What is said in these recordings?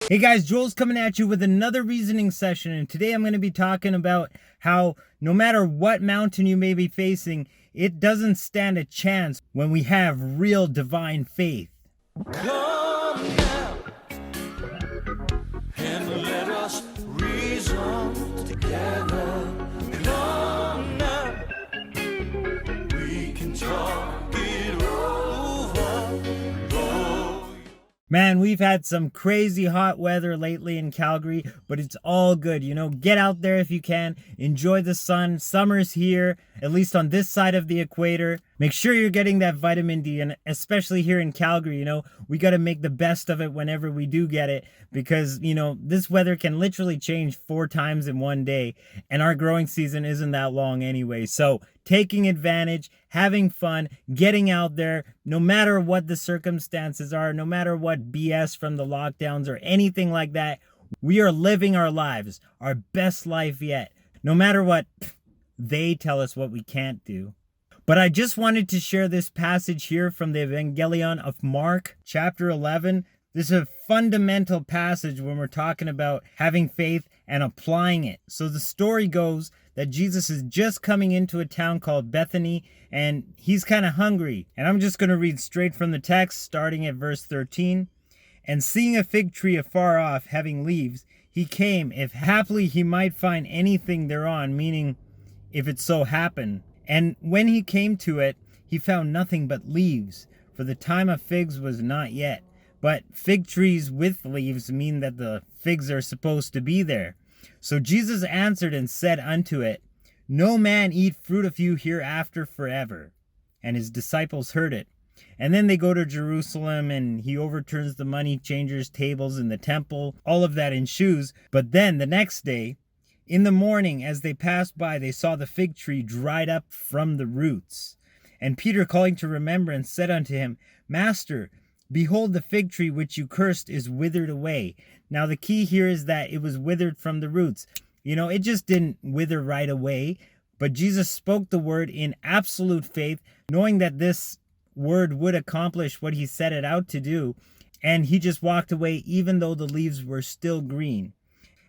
Hey guys, Joel's coming at you with another reasoning session, and today I'm going to be talking about how no matter what mountain you may be facing, it doesn't stand a chance when we have real divine faith. Come now and let us reason together. Come now, we can talk it over. Man, we've had some crazy hot weather lately in Calgary, but it's all good. Get out there if you can. Enjoy the sun. Summer's here, at least on this side of the equator. Make sure you're getting that vitamin D, and especially here in Calgary, we got to make the best of it whenever we do get it, because, this weather can literally change 4 times in one day, and our growing season isn't that long anyway. So taking advantage, having fun, getting out there, no matter what the circumstances are, no matter what BS from the lockdowns or anything like that, we are living our lives, our best life yet, no matter what they tell us what we can't do. But I just wanted to share this passage here from the Evangelion of Mark, chapter 11. This is a fundamental passage when we're talking about having faith and applying it. So the story goes that Jesus is just coming into a town called Bethany, and he's kind of hungry. And I'm just going to read straight from the text, starting at verse 13. And seeing a fig tree afar off, having leaves, he came, if haply he might find anything thereon, meaning if it so happened. And when he came to it, he found nothing but leaves, for the time of figs was not yet. But fig trees with leaves mean that the figs are supposed to be there. So Jesus answered and said unto it, No man eat fruit of you hereafter forever. And his disciples heard it. And then they go to Jerusalem, and he overturns the money changers' tables in the temple, all of that ensues. But then the next day, in the morning, as they passed by, they saw the fig tree dried up from the roots. And Peter, calling to remembrance, said unto him, Master, behold, the fig tree which you cursed is withered away. Now the key here is that it was withered from the roots. It just didn't wither right away. But Jesus spoke the word in absolute faith, knowing that this word would accomplish what he set it out to do. And he just walked away even though the leaves were still green.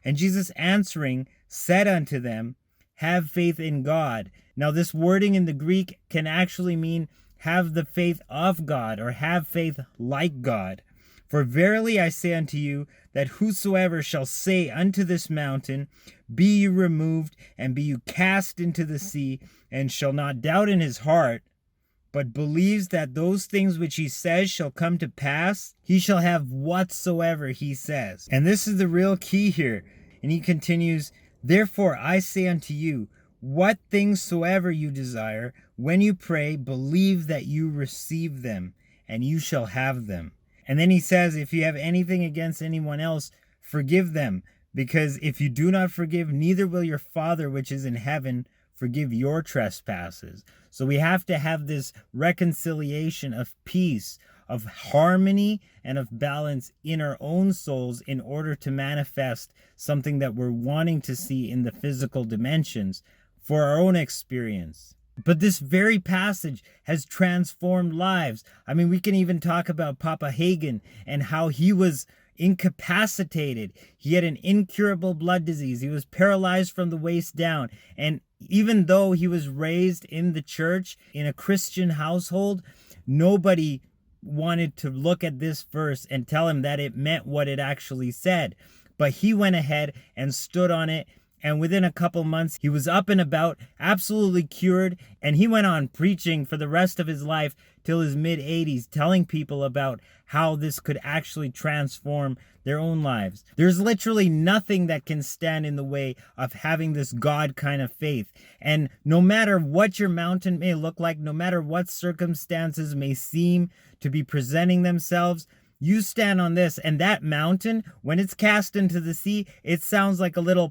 And Jesus answering said unto them, Have faith in God. Now this wording in the Greek can actually mean have the faith of God, or have faith like God. For verily I say unto you, that whosoever shall say unto this mountain, Be you removed, and be you cast into the sea, and shall not doubt in his heart, but believes that those things which he says shall come to pass, he shall have whatsoever he says. And this is the real key here. And he continues, Therefore I say unto you, what things soever you desire, when you pray, believe that you receive them, and you shall have them. And then he says, if you have anything against anyone else, forgive them, because if you do not forgive, neither will your Father which is in heaven forgive your trespasses. So we have to have this reconciliation of peace, of harmony, and of balance in our own souls in order to manifest something that we're wanting to see in the physical dimensions for our own experience. But this very passage has transformed lives. I mean, we can even talk about Papa Hagen and how he was incapacitated. He had an incurable blood disease. He was paralyzed from the waist down. And even though he was raised in the church, in a Christian household, nobody wanted to look at this verse and tell him that it meant what it actually said. But he went ahead and stood on it. And within a couple months, he was up and about, absolutely cured. And he went on preaching for the rest of his life till his mid-80s, telling people about how this could actually transform their own lives. There's literally nothing that can stand in the way of having this God kind of faith. And no matter what your mountain may look like, no matter what circumstances may seem to be presenting themselves, you stand on this, and that mountain, when it's cast into the sea, it sounds like a little...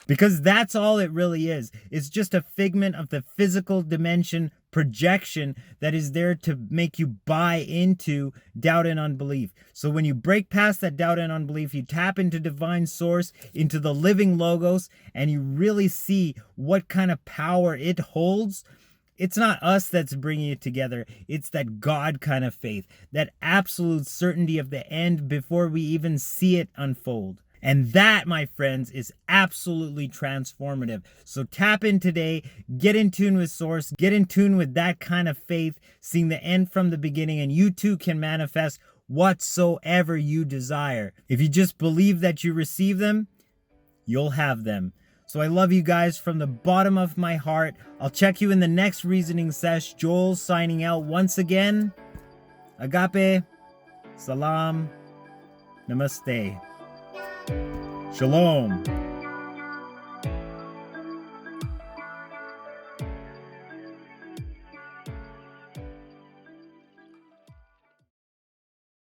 Because that's all it really is. It's just a figment of the physical dimension projection that is there to make you buy into doubt and unbelief. So when you break past that doubt and unbelief, you tap into divine source, into the living logos, and you really see what kind of power it holds. It's not us that's bringing it together. It's that God kind of faith, that absolute certainty of the end before we even see it unfold. And that, my friends, is absolutely transformative. So tap in today, get in tune with Source, get in tune with that kind of faith, seeing the end from the beginning, and you too can manifest whatsoever you desire. If you just believe that you receive them, you'll have them. So I love you guys from the bottom of my heart. I'll check you in the next reasoning sesh. Joel signing out once again. Agape, Salaam, Namaste. Shalom.